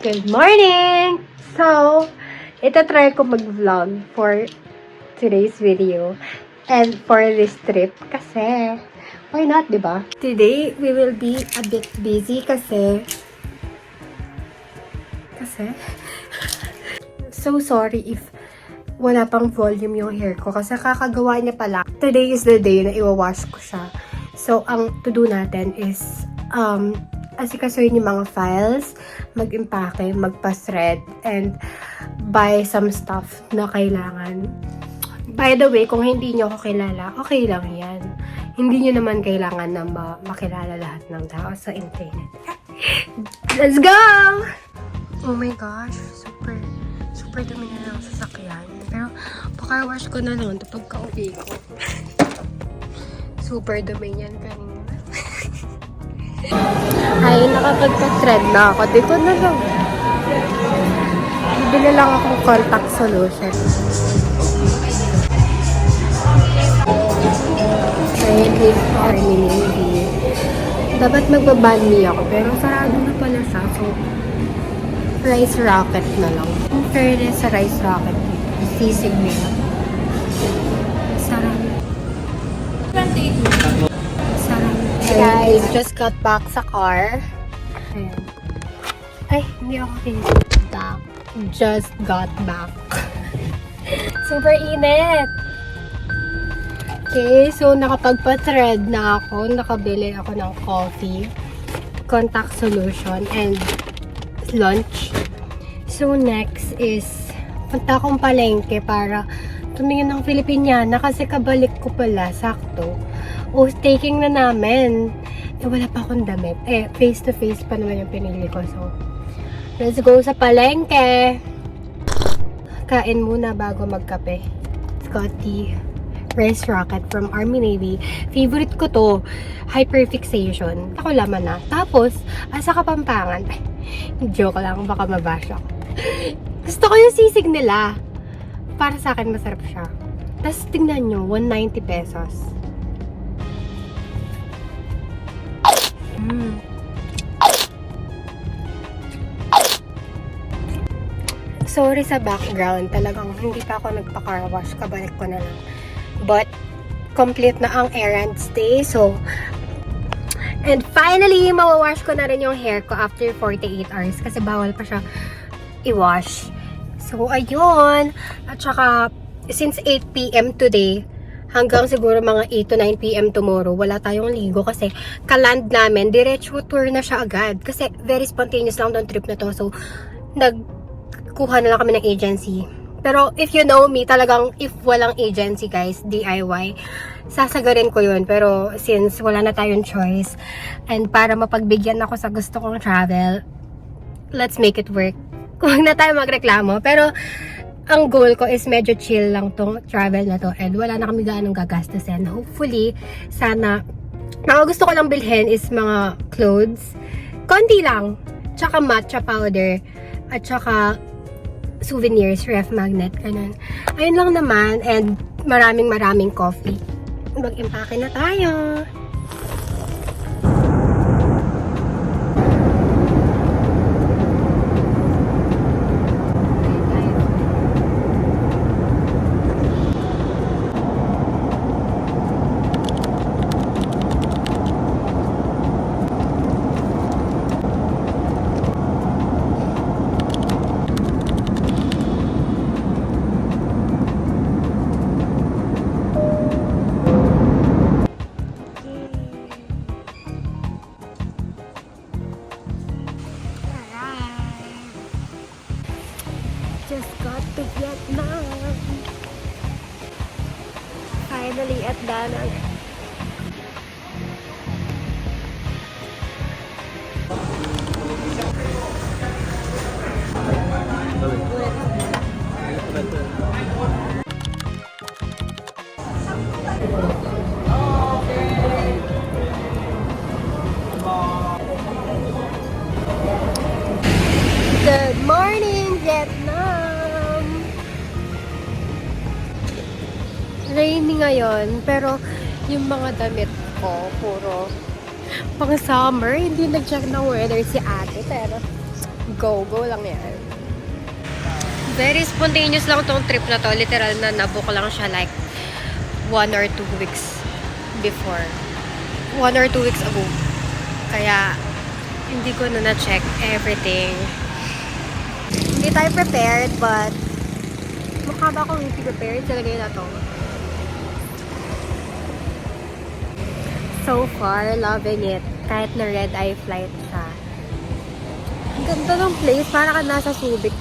Good morning! So, try ko mag-vlog for today's video and for this trip kasi why not, diba? Today, we will be a bit busy kasi so sorry if wala pang volume yung hair ko kasi kakagawa niya pala. Today is the day na iwawash ko siya. So, ang to-do natin is asikasuhin yung mga files, mag-impake, magpa-thread, and buy some stuff na kailangan. By the way, kung hindi nyo ako kilala, okay lang yan. Hindi nyo naman kailangan na makilala lahat ng tao sa internet. Let's go! Oh my gosh, super dumi na lang sasakyan. Pero, paka-wash ko na lang ito pagka-uwi ko. Super dumi yan kanina. Ay, nakapagpa-thread na ako. Di ko na lang. Bibili lang akong contact solution. Ayan, this Army Navy. Dapat magbabanmi ako, pero sarado na pala siya. So, rice rocket na lang. In fairness sa rice rocket, sisig nila. Sarado. Guys, just got back sa car. Ayan. Ay, hindi ako back. Just got back. Super init. Okay, so nakapagpa-thread na ako. Nakabili ako ng coffee, contact solution, and lunch. So next is punta akong palengke para tumingin ng Filipiniana kasi kabalik ko pala, sakto. O, taking na namin. Wala pa akong damit. Face-to-face pa naman yung pinili ko. So, let's go sa palengke. Kain muna bago magkape. Scotty rice rocket from Army Navy. Favorite ko to. Hyperfixation. Ako laman na. Tapos, sa Kapampangan. Joke lang. Baka mabash ako. Gusto ko yung sisig nila. Para sa akin, masarap siya. Tapos, tingnan nyo. 190 pesos. Sorry sa background, talagang hindi pa ako nagpa-car wash, kabalik ko na lang. But, complete na ang errands day, so, and finally, mawawash ko na rin yung hair ko after 48 hours kasi bawal pa siya i-wash. So, ayun. At saka, since 8 p.m. today, hanggang siguro mga 8 to 9 p.m. tomorrow, wala tayong ligo kasi kaland namin, diretso tour na siya agad. Kasi very spontaneous lang tong trip na to. So, nagkuha na lang kami ng agency. Pero if you know me, talagang if walang agency guys, DIY, sasagarin ko yun. Pero since wala na tayong choice, and para mapagbigyan ako sa gusto kong travel, let's make it work. Huwag na tayo magreklamo. Pero, ang goal ko is medyo chill lang tong travel na to and wala na kami gaanong gagastusin. Hopefully, sana, mga gusto ko lang bilhin is mga clothes. Konti lang. Tsaka matcha powder. At tsaka souvenirs, ref magnet, ganun. Ayun lang naman and maraming coffee. Mag-impake na tayo. Just got to Vietnam. Finally at Da Nang. Good morning, Vietnam! Rainy ngayon, pero yung mga damit ko, puro pang summer. Hindi nag-check ng weather si ate, pero Go lang yan. Very spontaneous lang tong trip na to. Literal na nabook lang siya like 1 or 2 weeks before. 1 or 2 weeks ago. Kaya, hindi ko na na-check everything. Hindi tayo prepared, but mukha ba akong hindi prepared sa lagay na to? So far, loving it. Kahit na red-eye flight siya. Ang ganda ng place. Para ka nasa Subic,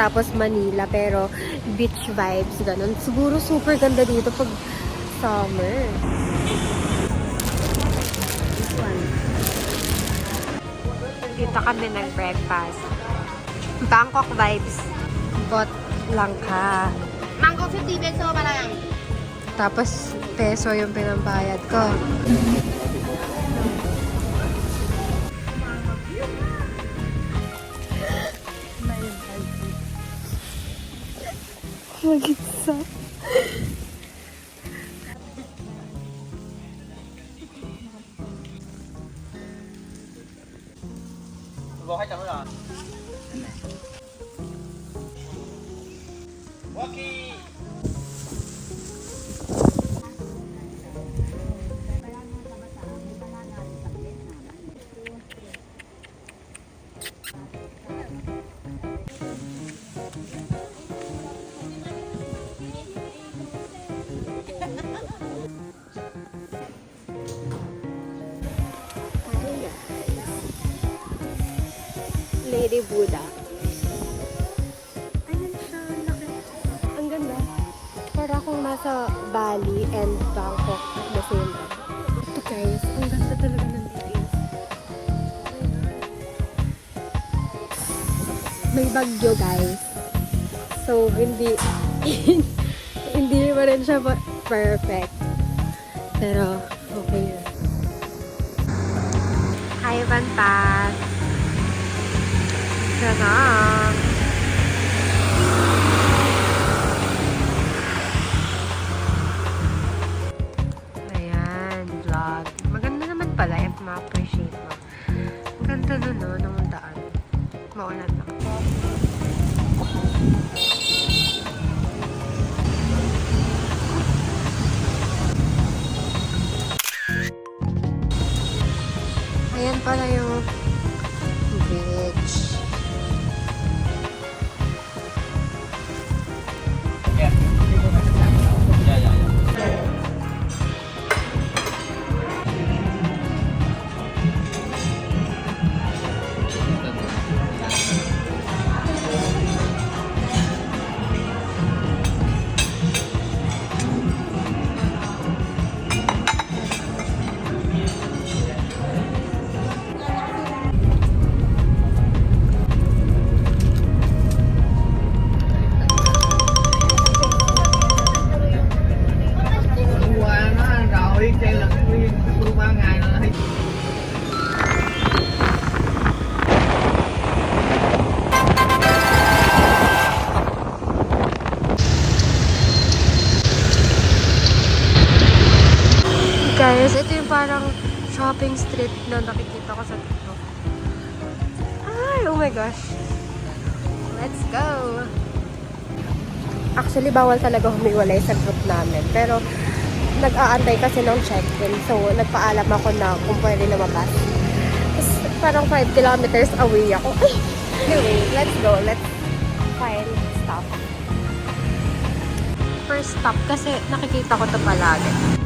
tapos Manila, pero beach vibes, ganun. Siguro super ganda dito pag summer. This one. Dito kami nag-breakfast. Bangkok vibes. Bot lang ka. Mango 50 peso pala yan. Tapos, peso yung pinambayad ko. Mag-isa. Buhay ka mo na. Waki! Lady Buddha. Ayun siya, laki. Ang ganda. Para akong nasa Bali and Bangkok at the same time. Ito guys, ang ganda talaga ng details. May bagyo guys. So, hindi hindi pa rin siya perfect. Pero, okay na. Hi, Van Pass. Sarap. Ayan, vlog. Maganda naman pala if ma-appreciate mo. Ang ganda nun, no, ng daan. Maulan lang. Ayan pala yung bridge. Guys, ito yung parang shopping street na nakikita ko sa TikTok. Ay, oh my gosh. Let's go! Actually, bawal talaga humiwalay sa group namin. Pero, nag-aantay kasi ng check-in. So, nagpaalam ako na kung pwede lumabas. Tapos, parang 5 kilometers away ako. Anyway, let's go. Let's find stuff. First stop kasi nakikita ko ito palagi.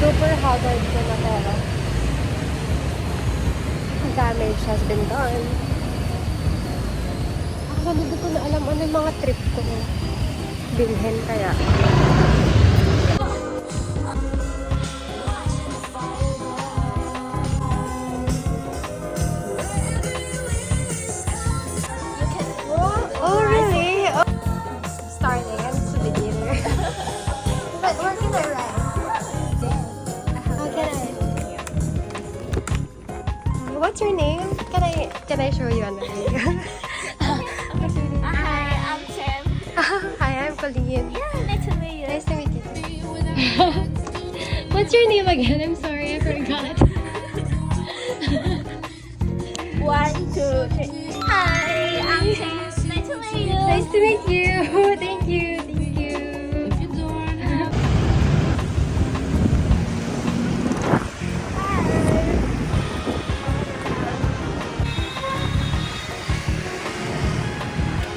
Super haggard ko na pero damage has been done. hindi ko na alam ano yung mga trip ko. Bilhin kaya. Oh, really? Oh. Starting. I'm just a beginner. But where can I ride? How can I? What's your name? Can I show you another name? What's your name? Hi, I'm Tim. Hi, I'm Colleen. Yeah, nice to meet you. Nice to meet you. What's your name again? I'm sorry, I forgot. 1, 2, 3. Hi, I'm Tim. Nice to meet you. Nice to meet you. Thank you. Thank you.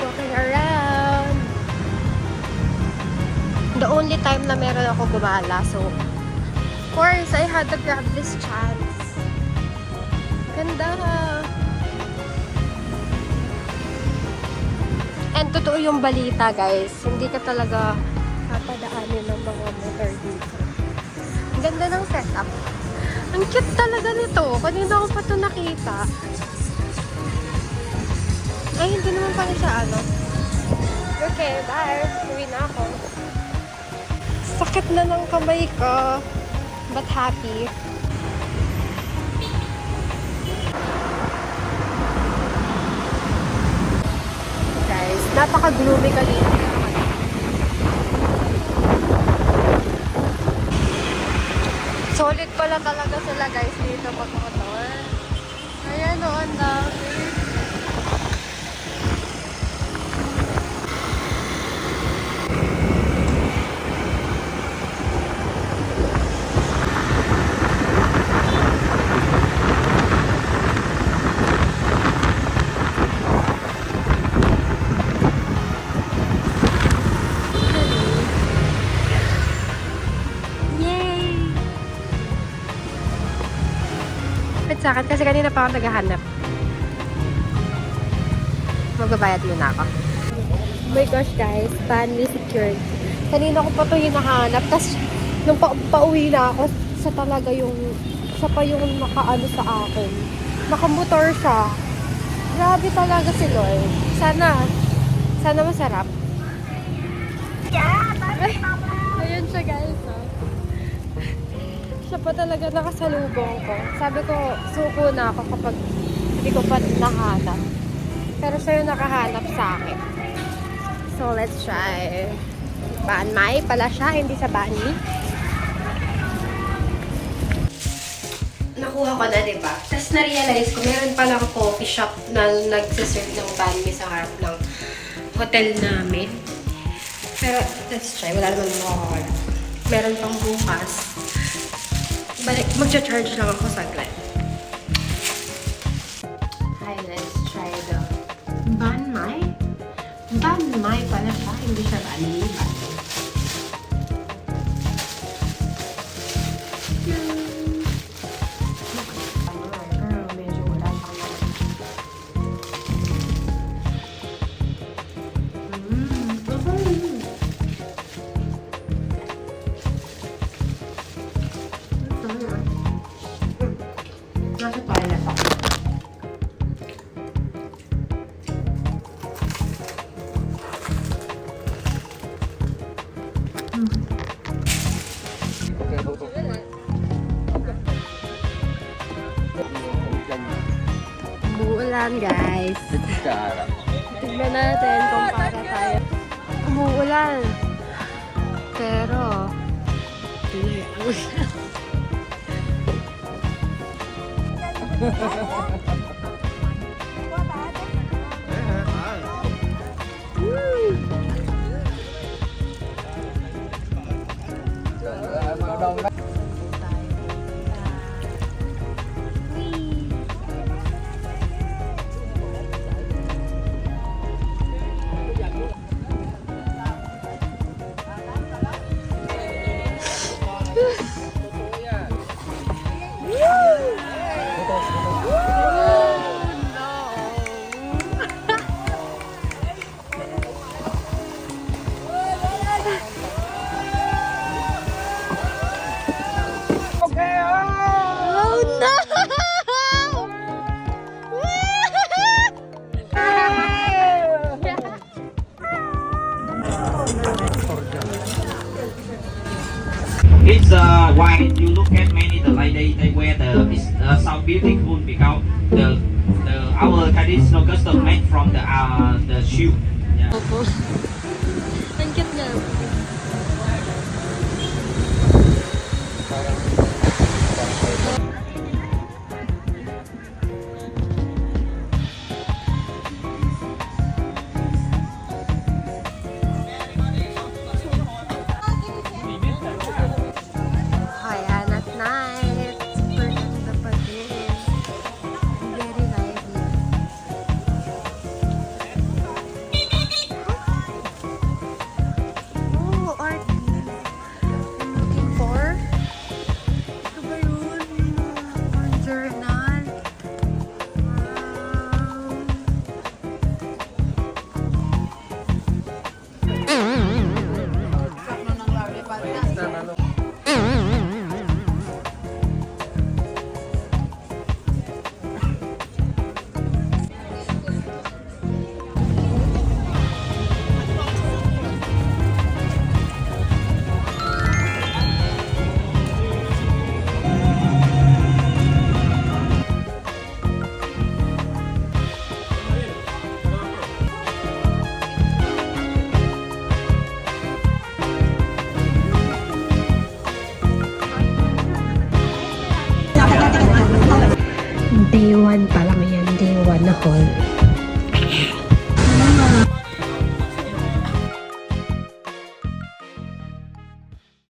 Walking around. The only time na meron ako gumala, so of course, I had to grab this chance. Ganda. And totoo yung balita, guys. Hindi ka talaga papadaanin ng mga motor dito. Ang ganda ng setup. Ang cute talaga nito. Kanina ko pa ito nakita. Ay, hindi naman pala siya ano. Okay, bye. Uwi na ako. Sakit na ng kamay ko. But happy. Guys, napaka-gloomy kanina. Solid pala talaga sila guys dito pag motor. Ayan o, ang dami. Sa akin kasi kanina pa ako naghahanap. Magbabayad muna ako. Oh my gosh guys, finally secured. Kanina ko pa ito hinahanap. Tapos nung pauwi na ako, sa talaga yung siya pa yung nakaano sa akin. Nakamotor siya. Grabe talaga si Lord. Sana masarap. Ay, ayun siya guys. Siya pa talaga nakasalubong ko. Sabi ko, suko na ako kapag hindi ko pa nahanap. Pero siya yung nakahanap sa akin. So, let's try. Baan Mai pala siya, hindi sa Baan Mi. Nakuha ko na, diba? Tapos na-realize ko, meron pala akong coffee shop na nagsiserve ng Baan Mi sa harap ng hotel namin. Pero, let's try. Wala naman makakawala. Meron pang bukas. Magcha-charge lang ako saglit. Hi, let's try the Baan Mai. Baan Mai pala siya, hindi siya Baan Mi. Medyo wala pa naman. Nasa toilet ako. Umuulan guys. Tignan natin kung para tayo. Umuulan. Pero, hindi. It's why you look at many the like they wear the it's so beautiful because the our traditional custom made from the shoe. Yeah. Ang cute nga. Ayan, at night. Super ganda pa din. Very lively. Oh, art. I'm looking for. Ito ba yun? Yung journal. Wow. Day 1 pa lang yan. Day 1 na haul.